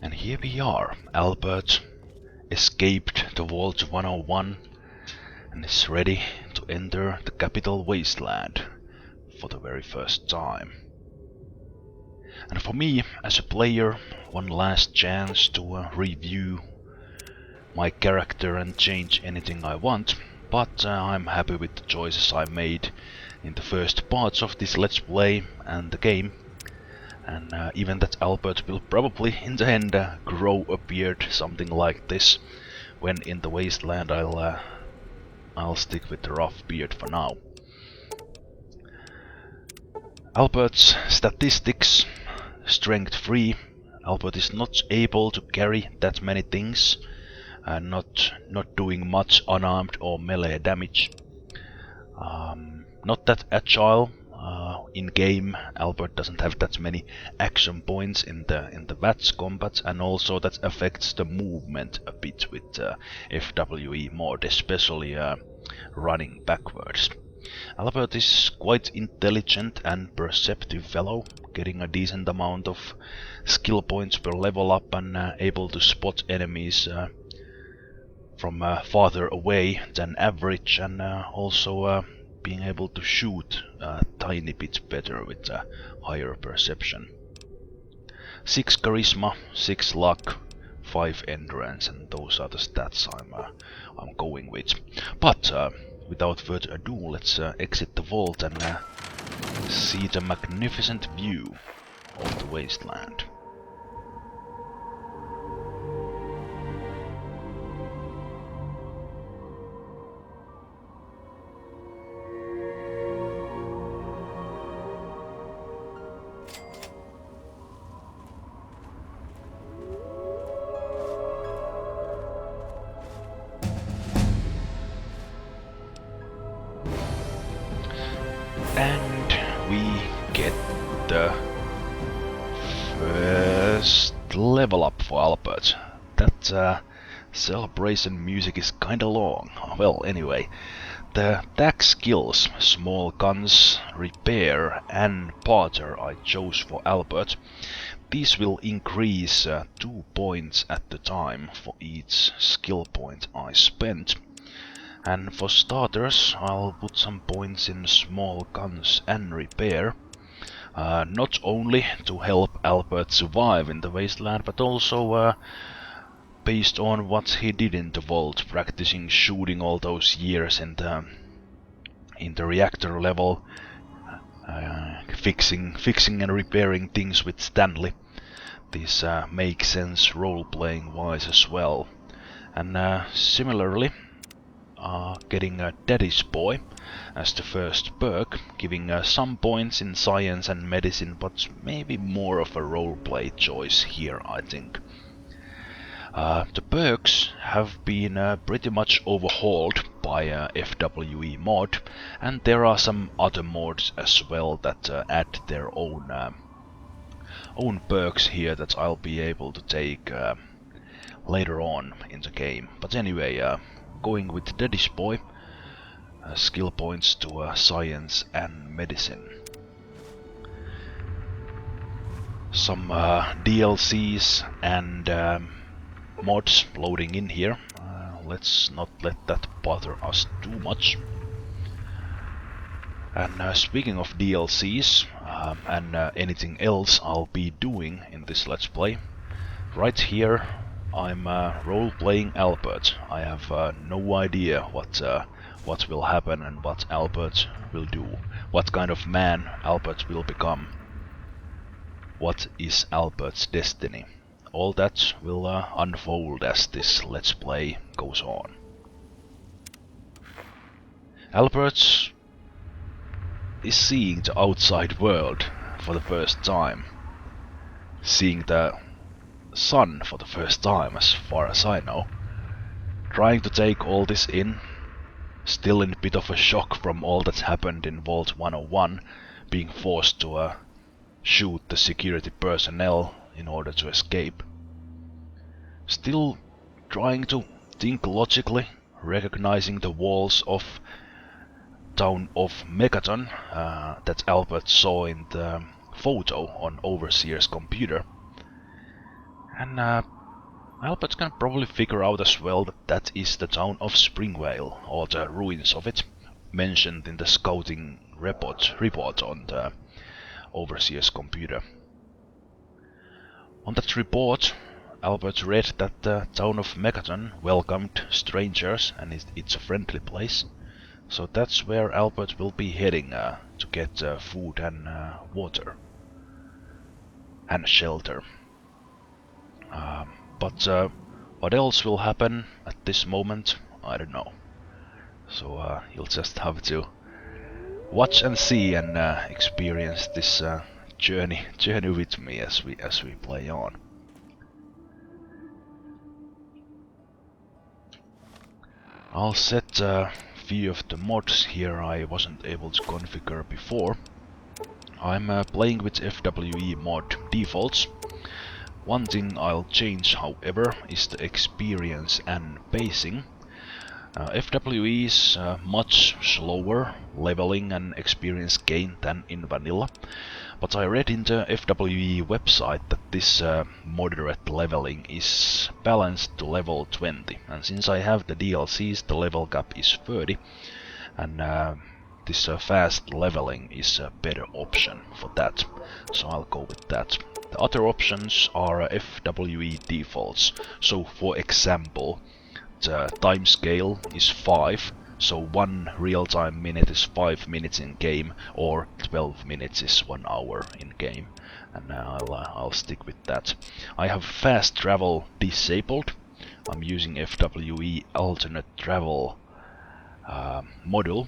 And here we are. Albert escaped the Vault 101 and is ready to enter the Capital Wasteland for the very first time. And for me, as a player, one last chance to review my character and change anything I want, but I'm happy with the choices I made in the first parts of this Let's Play and the game. And even that Albert will probably in the end grow a beard, something like this. When in the wasteland I'll stick with the rough beard for now. Albert's statistics: strength 3. Albert is not able to carry that many things, not doing much unarmed or melee damage. Not that agile. In game, Albert doesn't have that many action points in the VATS combat, and also that affects the movement a bit with FWE mod, especially running backwards. Albert is quite intelligent and perceptive fellow, getting a decent amount of skill points per level up and able to spot enemies from farther away than average, and also being able to shoot a tiny bit better with higher perception. 6 charisma, 6 luck, 5 endurance, and those are the stats I'm going with. But without further ado, let's exit the vault and see the magnificent view of the wasteland. And we get the first level up for Albert. That celebration music is kinda long. Well, anyway, the attack skills, small guns, repair and parter I chose for Albert. These will increase 2 points at the time for each skill point I spent. And for starters, I'll put some points in small guns and repair. Not only to help Albert survive in the wasteland, but also based on what he did in the vault, practicing shooting all those years in the reactor level, fixing and repairing things with Stanley. This makes sense role-playing wise as well. And similarly, getting a Daddy's Boy as the first perk, giving some points in science and medicine, but maybe more of a roleplay choice here, I think. The perks have been pretty much overhauled by FWE mod, and there are some other mods as well that add their own perks here that I'll be able to take later on in the game. But anyway, going with Daddy's Boy, skill points to science and medicine. Some DLCs and mods loading in here. Let's not let that bother us too much. And speaking of DLCs and anything else I'll be doing in this Let's Play, right here I'm role-playing Albert. I have no idea what will happen and what Albert will do, what kind of man Albert will become, what is Albert's destiny. All that will unfold as this Let's Play goes on. Albert is seeing the outside world for the first time, seeing the sun for the first time as far as I know, trying to take all this in, still in a bit of a shock from all that's happened in Vault 101, being forced to shoot the security personnel in order to escape. Still trying to think logically, recognizing the walls of town of Megaton that Albert saw in the photo on Overseer's computer. And Albert can probably figure out as well that that is the town of Springvale, or the ruins of it, mentioned in the scouting report on the overseer's computer. On that report, Albert read that the town of Megaton welcomed strangers and it's a friendly place. So that's where Albert will be heading to get food and water and shelter. But what else will happen at this moment, I don't know. So you'll just have to watch and see and experience this journey with me as we play on. I'll set a few of the mods here I wasn't able to configure before. I'm playing with FWE mod defaults. One thing I'll change, however, is the experience and pacing. FWE is much slower leveling and experience gain than in vanilla, but I read in the FWE website that this moderate leveling is balanced to level 20, and since I have the DLCs, the level cap is 30, and this fast leveling is a better option for that, so I'll go with that. The other options are FWE defaults, so for example, the time scale is 5, so 1 real-time minute is 5 minutes in game, or 12 minutes is 1 hour in game, and I'll stick with that. I have fast travel disabled. I'm using FWE alternate travel module.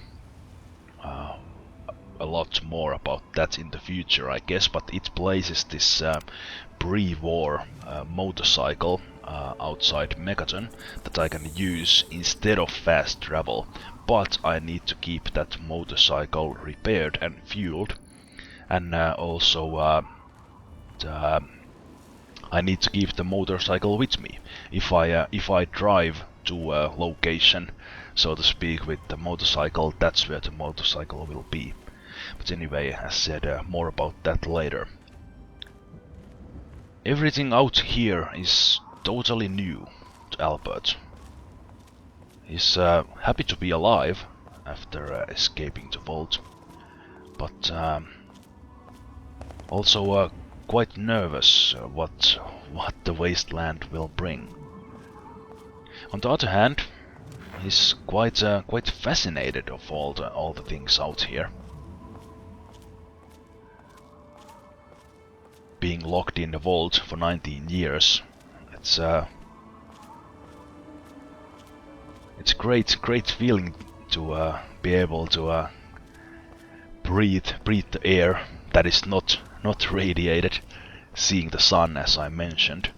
A lot more about that in the future, I guess, but it places this pre-war motorcycle outside Megaton that I can use instead of fast travel, but I need to keep that motorcycle repaired and fueled, and also I need to keep the motorcycle with me. If I drive to a location, so to speak, with the motorcycle, that's where the motorcycle will be. But anyway, as said, more about that later. Everything out here is totally new to Albert. He's happy to be alive after escaping the vault, but also quite nervous what the wasteland will bring. On the other hand, he's quite fascinated of all the things out here. Being locked in the vault for 19 years, it's a great feeling to be able to breathe the air that is not radiated, seeing the sun, as I mentioned,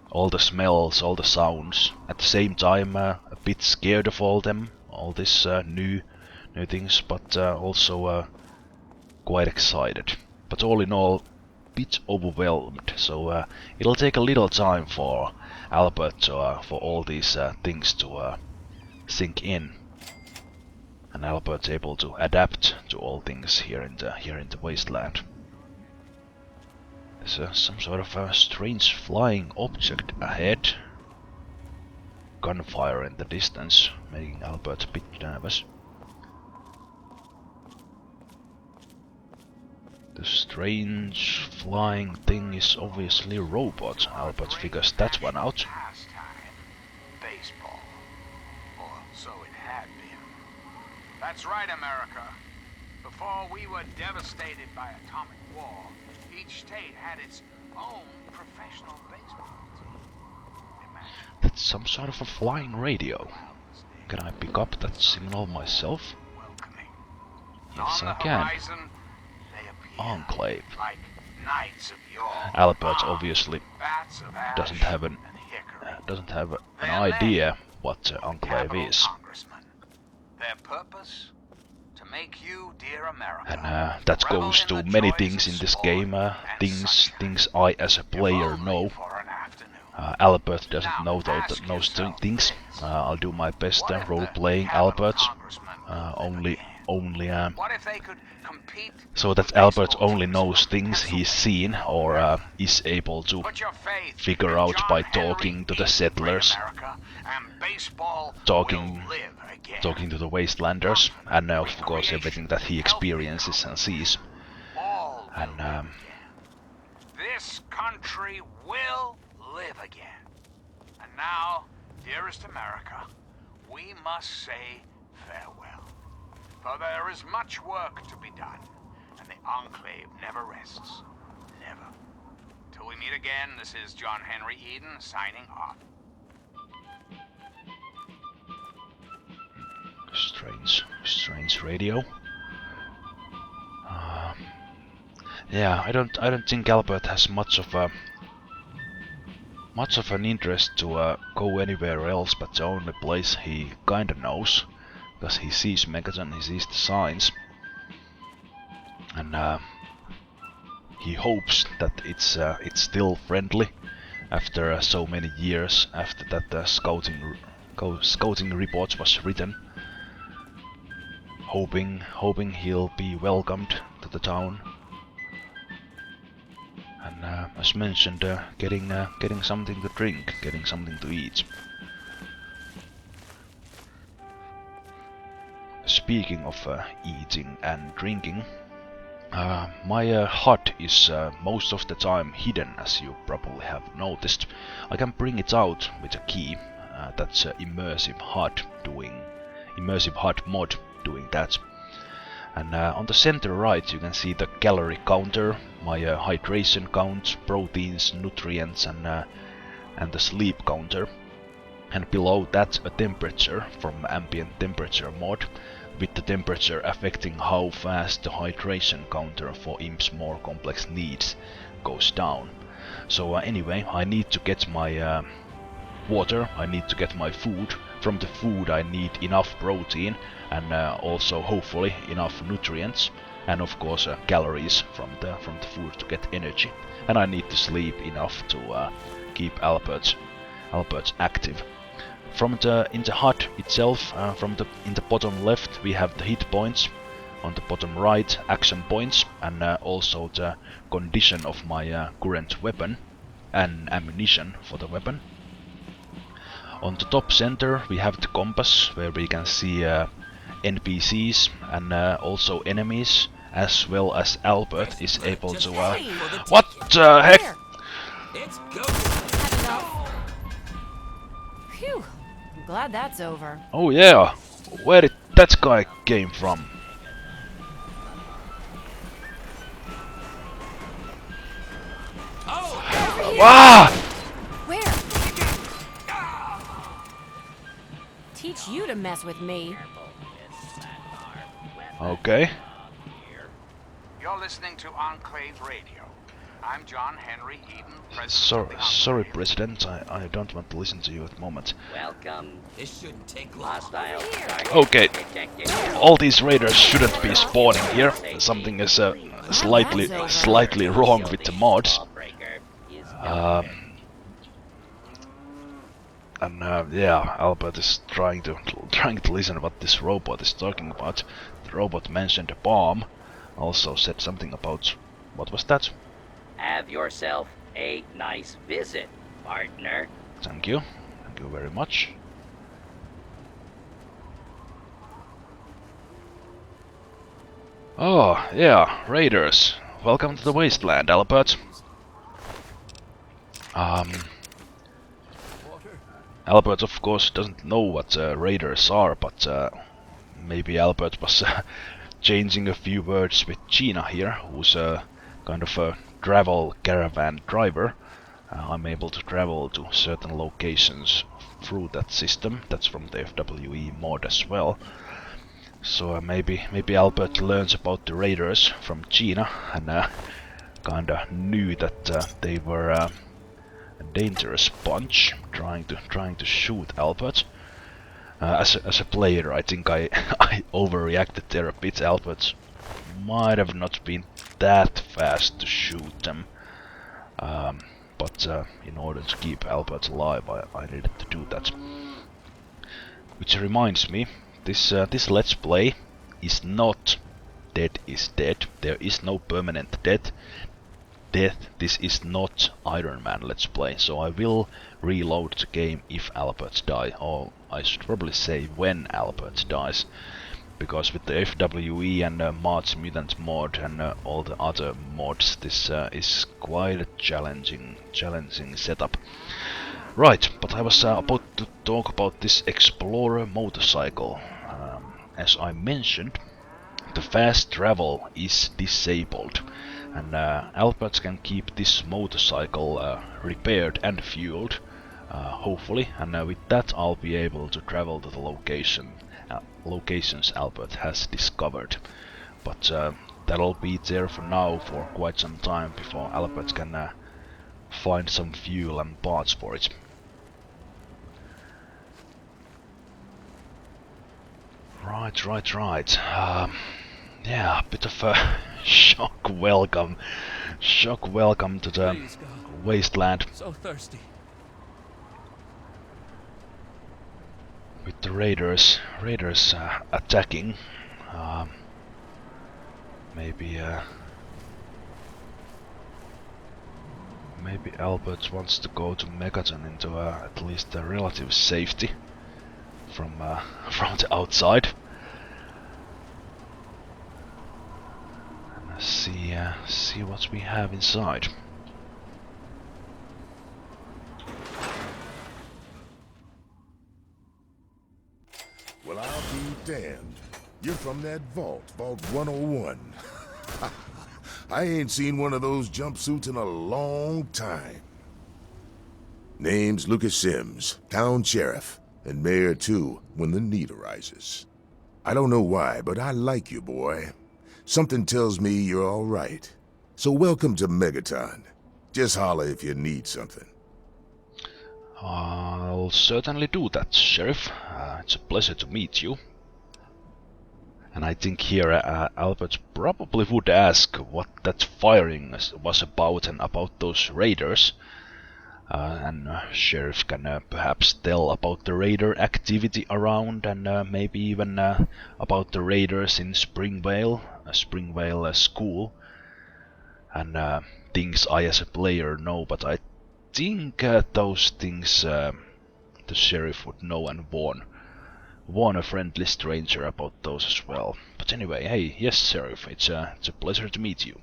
all the smells, all the sounds. At the same time, a bit scared of all this new things, but also quite excited. But all in all, bit overwhelmed, so it'll take a little time for Albert for all these things to sink in, and Albert's able to adapt to all things here in the wasteland. There's some sort of a strange flying object ahead. Gunfire in the distance, making Albert a bit nervous. The strange flying thing is obviously a robot. Albert figures that one out. Baseball. Or so it had been. That's right, America. Before we were devastated by atomic war, each state had its own professional baseball team. That's some sort of a flying radio. Can I pick up that signal myself? Yes, I can. Enclave. Albert obviously doesn't have an idea what Enclave is. Their purpose? To make you, dear America, and that goes to many things in this game, things I as a player know. Albert doesn't know those things. I'll do my best role-playing Albert, only only What if they could compete so that with Albert baseball only teams knows from things he's seen Pennsylvania? or is able to Put your faith figure in out John by Henry talking to the Eden, settlers, great America, and baseball talking will live again. talking to the wastelanders, and of course Recreation, everything that he healthy experiences and sees. all will And live again. This country will live again. And now, dearest America, we must say farewell. For there is much work to be done, and the Enclave never rests. Never. Till we meet again, this is John Henry Eden signing off. Strange radio. Yeah, I don't think Albert has much of an interest to go anywhere else, but the only place he kinda knows, because he sees Megaton, he sees the signs, and he hopes that it's still friendly after so many years after that scouting report was written. Hoping he'll be welcomed to the town, and as mentioned, getting something to drink, getting something to eat. Speaking of eating and drinking, my hut is most of the time hidden, as you probably have noticed. I can bring it out with a key. That's immersive hut mod doing that. And on the center right you can see the calorie counter, my hydration count, proteins, nutrients, and the sleep counter. And below that a temperature from ambient temperature mod, with the temperature affecting how fast the hydration counter for Imp's more complex needs goes down. So anyway, I need to get my water, I need to get my food. From the food I need enough protein and also hopefully enough nutrients, and of course calories from the food to get energy. And I need to sleep enough to keep Albert active. In the hut itself, in the bottom left we have the hit points, on the bottom right action points, and also the condition of my current weapon and ammunition for the weapon. On the top center we have the compass, where we can see NPCs and also enemies, as well as Albert is able to what the heck? It's go. Had enough. Phew. I'm glad that's over. Oh yeah, where did that guy came from? Oh, Ah! Where? Teach you to mess with me. Okay. You're listening to Enclave Radio. I'm John Henry Eden, President of the Sorry, Enclave. President. I don't want to listen to you at the moment. Welcome. this shouldn't take long. Hostile target Okay. detected. All these raiders shouldn't be spawning here. Something is slightly wrong with the mods. Lawbreaker is And yeah, Albert is trying to listen what this robot is talking about. The robot mentioned a bomb. Also said something about, what was that? Have yourself a nice visit, partner. Thank you very much. Oh yeah, raiders. Welcome to the wasteland, Albert. Albert of course doesn't know what raiders are, but maybe Albert was changing a few words with Gina here, who's kind of a travel caravan driver. I'm able to travel to certain locations through that system. That's from the FWE mod as well. So maybe Albert learns about the raiders from Gina and kinda knew that they were a dangerous bunch trying to shoot Albert. As a player, I think I overreacted there a bit. Albert might have not been that fast to shoot them, but in order to keep Albert alive, I needed to do that. Which reminds me, this Let's Play is not dead is dead. There is no permanent death. This is not Iron Man Let's Play, so I will reload the game if Albert dies, or I should probably say when Albert dies, because with the FWE and March Mutant mod and all the other mods, this is quite a challenging setup. Right, but I was about to talk about this Explorer motorcycle. As I mentioned, the fast travel is disabled, and Albert can keep this motorcycle repaired and fueled, hopefully, and with that I'll be able to travel to the locations Albert has discovered. But that'll be there for now for quite some time before Albert can find some fuel and parts for it. Right. Yeah, a bit of a shock welcome to the Please, God. wasteland So thirsty. with the raiders attacking. Maybe Albert wants to go to Megaton into at least a relative safety from the outside. And see what we have inside. Well, I'll be damned. You're from that Vault 101. I ain't seen one of those jumpsuits in a long time. Name's Lucas Sims, town sheriff, and mayor too, when the need arises. I don't know why, but I like you, boy. Something tells me you're all right. So welcome to Megaton. Just holler if you need something. I'll certainly do that, Sheriff. It's a pleasure to meet you. And I think here Albert probably would ask what that firing was about and about those raiders. And Sheriff can perhaps tell about the raider activity around, and maybe even about the raiders in Springvale, Springvale school, and things I as a player know, but I think those things the Sheriff would know and warn a friendly stranger about those as well. But anyway, hey, yes, Sheriff, it's a pleasure to meet you.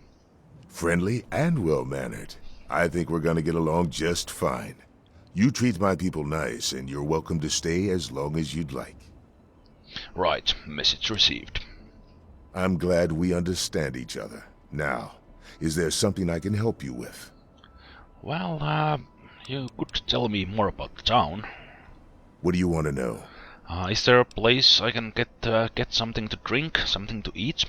Friendly and well-mannered. I think we're gonna get along just fine. You treat my people nice, and you're welcome to stay as long as you'd like. Right, message received. I'm glad we understand each other. Now, is there something I can help you with? Well, you could tell me more about the town. What do you want to know? Is there a place I can get something to drink, something to eat?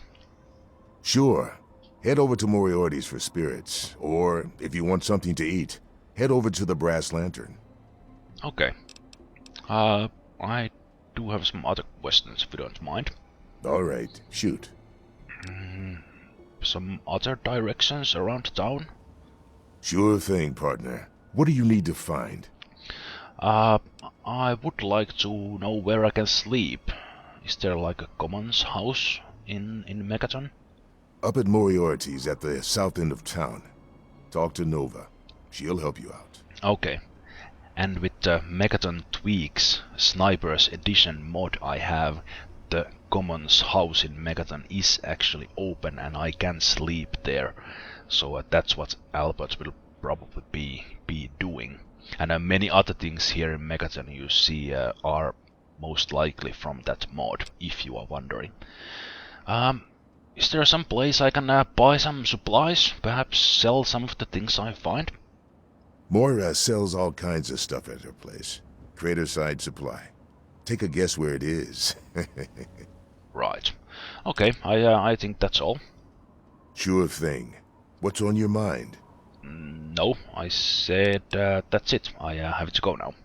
Sure. Head over to Moriarty's for spirits, or if you want something to eat, head over to the Brass Lantern. Okay. I do have some other questions if you don't mind. All right, shoot. Some other directions around town? Sure thing, partner. What do you need to find? I would like to know where I can sleep. Is there like a commons house in Megaton? Up at Moriarty's at the south end of town. Talk to Nova. She'll help you out. Okay. And with the Megaton Tweaks Snipers Edition mod I have, the commons house in Megaton is actually open and I can sleep there. So that's what Albert will probably be doing. And many other things here in Megaton you see are most likely from that mod, if you are wondering. Is there some place I can buy some supplies? Perhaps sell some of the things I find? Moira sells all kinds of stuff at her place. Craterside Supply. Take a guess where it is. Right. Okay, I think that's all. Sure thing. What's on your mind? No, I said that's it. I have to go now.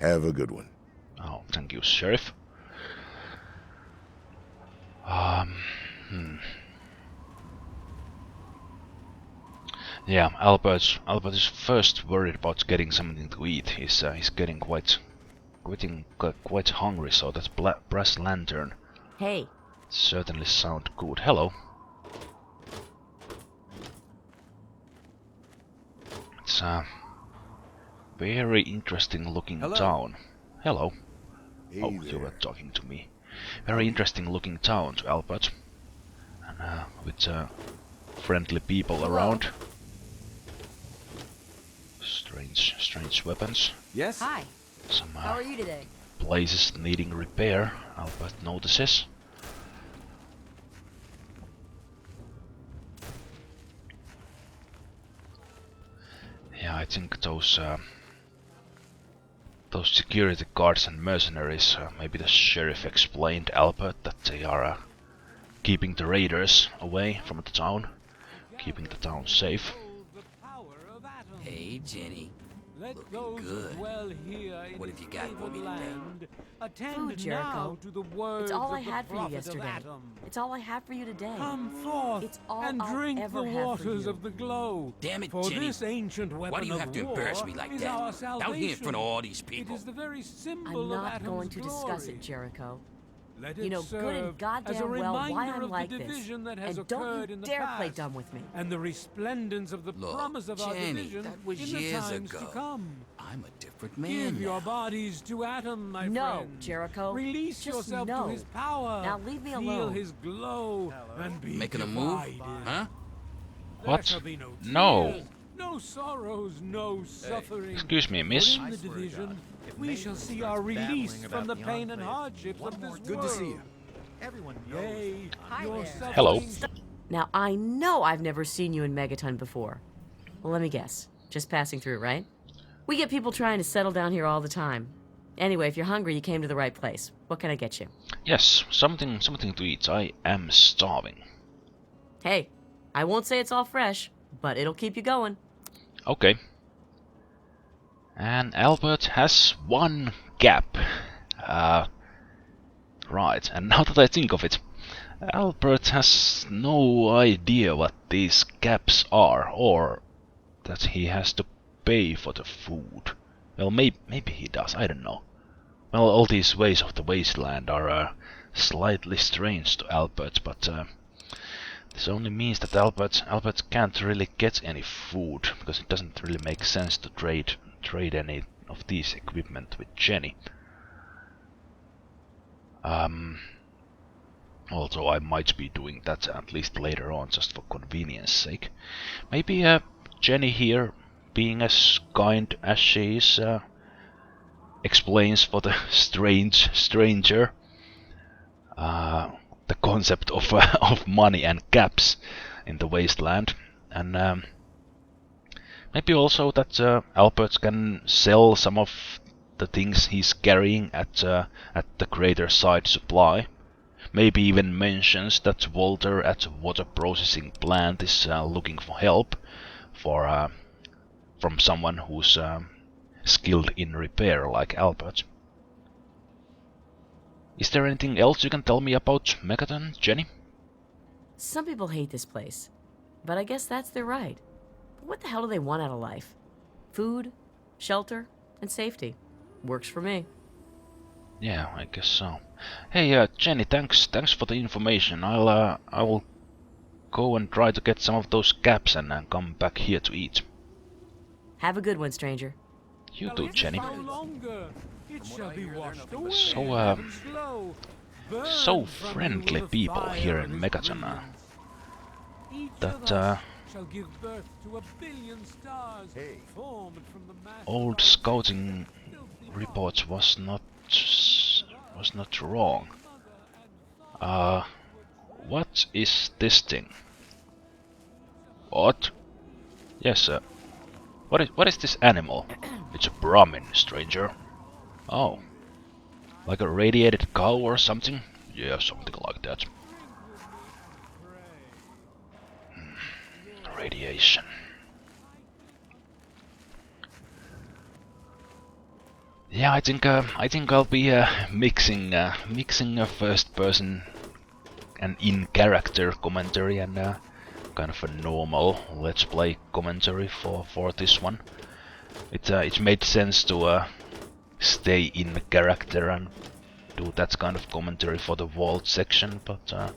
Have a good one. Oh, thank you, Sheriff. Yeah, Albert is first worried about getting something to eat. He's getting quite hungry, so that's Brass Lantern. Hey, Certainly sound good. Hello. It's a very interesting looking town. Hello. Hey Oh, you were talking to me. Very interesting looking town to Albert. And with friendly people around. Strange weapons. Yes? Hi. Some How are you today? places needing repair, Albert notices. Yeah, I think those security guards and mercenaries, maybe the sheriff explained Albert that they are keeping the raiders away from the town, keeping the town safe. Hey, Jenny. Let Looking those good. dwell here in What have you got its for me favored today? land attend Food, Jericho. now to the words It's all I of the had for you prophet of yesterday. Atom. It's all I have for you today. Come forth It's all and I'll drink ever the have for waters you. of the glow. Damn it, For Jenny. this ancient weapon Why do you of have to war embarrass me like is that? our Out here in front of salvation. all these It people. is the very symbol I'm of not Atom's going to discuss glory. it, Jericho. Let You it know good and serve as a goddamn well why reminder I'm of like the this. division that has And don't occurred you in the dare past, play dumb with me. and the resplendence of the Look, promise of our Jenny, division that was in the years times ago. to come. I'm a different man Give your now. bodies to Atom, my No, friend. Jericho. Release Just yourself no. to his power. Now leave me Feel alone. his glow and be Making a move? divided. Huh? There What? shall be no No. tears, no sorrows, no suffering. Excuse me, For miss. in the division, we shall see our release from the pain and hardships of this Good to see you. Everyone Yea, your there. Hello. suffering Now I know I've never seen you in Megaton before. Well, let me guess. Just passing through, right? We get people trying to settle down here all the time. Anyway, if you're hungry, you came to the right place. What can I get you? Yes, something to eat. I am starving. Hey, I won't say it's all fresh, but it'll keep you going. Okay. And Albert has one gap. Right, and now that I think of it, Albert has no idea what these gaps are, or that he has to pay for the food. Well, maybe he does, I don't know. Well, all these ways of the wasteland are slightly strange to Albert, but this only means that Albert can't really get any food, because it doesn't really make sense to trade any of these equipment with Jenny. Although I might be doing that at least later on, just for convenience sake. Maybe Jenny here, being as kind as she is, explains for the stranger the concept of of money and gaps in the wasteland, and maybe also that Albert can sell some of the things he's carrying at the greater side supply. Maybe even mentions that Walter at the water processing plant is looking for help from someone who's skilled in repair like Albert. Is there anything else you can tell me about Megaton, Jenny? Some people hate this place, but I guess that's their right. But what the hell do they want out of life? Food, shelter, and safety. Works for me. Yeah, I guess so. Hey, Jenny, thanks for the information. I will go and try to get some of those gaps and come back here to eat. Have a good one, stranger. You too, Jenny. no longer. It shall be washed away. So, and slow, burn so from you friendly with the people fire here of in his Megaton. brilliance. Each That of us shall give birth to a billion stars formed from the mass old of scouting filthy report was not wrong. What is this thing? What? Yes, sir. What is this animal? It's a Brahmin, stranger. Oh. Like a radiated cow or something? Yeah, something like that. Radiation. Yeah, I think I'll be mixing a first person and in character commentary and kind of a normal let's play commentary for this one. It made sense to stay in character and do that kind of commentary for the vault section, but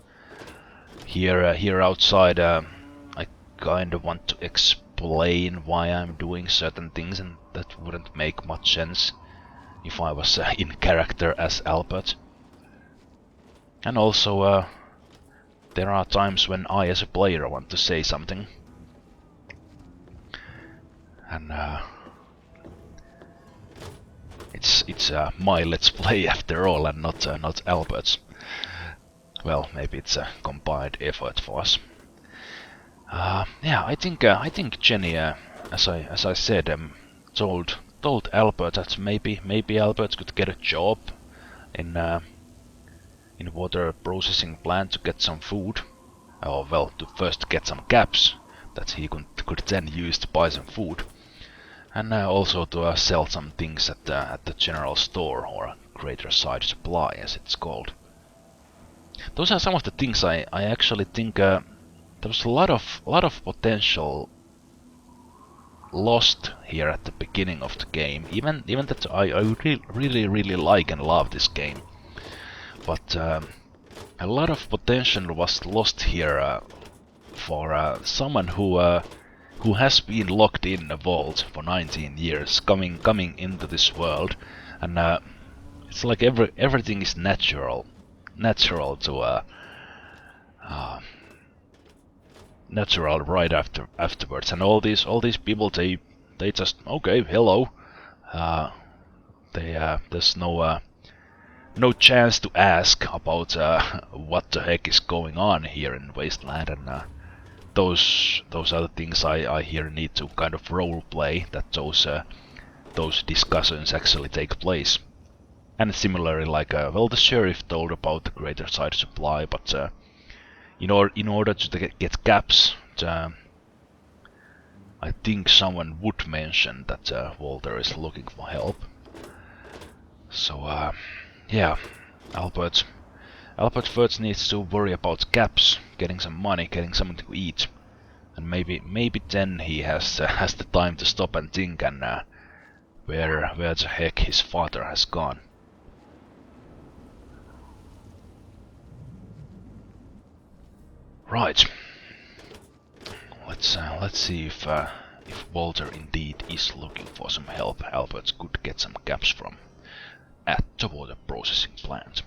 here outside I kind of want to explain why I'm doing certain things, and that wouldn't make much sense if I was in character as Albert. And also there are times when I as a player want to say something, and it's my let's play after all, and not Albert's. Well, maybe it's a combined effort for us. Yeah, I think Jenny, as I said, told Albert that maybe Albert could get a job in water processing plant to get some food, or well, to first get some caps that he could then use to buy some food, and also to sell some things at the general store, or greater side supply as it's called. Those are some of the things I actually think there was a lot of potential lost here at the beginning of the game. Even that I really like and love this game, but a lot of potential was lost here for someone who has been locked in a vault for 19 years, coming into this world, and it's like everything is natural to natural right afterwards, and all these people they just okay, hello. There's no chance to ask about what the heck is going on here in Wasteland, and those are the things I here need to kind of role play, that those discussions actually take place. And similarly, like well, the sheriff told about the greater side supply, but in order to get caps, I think someone would mention that Walter is looking for help. So yeah, Albert first needs to worry about caps, getting some money, getting something to eat, and maybe then he has the time to stop and think, and where the heck his father has gone. Right. Let's see if Walter indeed is looking for some help Albert could get some caps from at the water processing plant.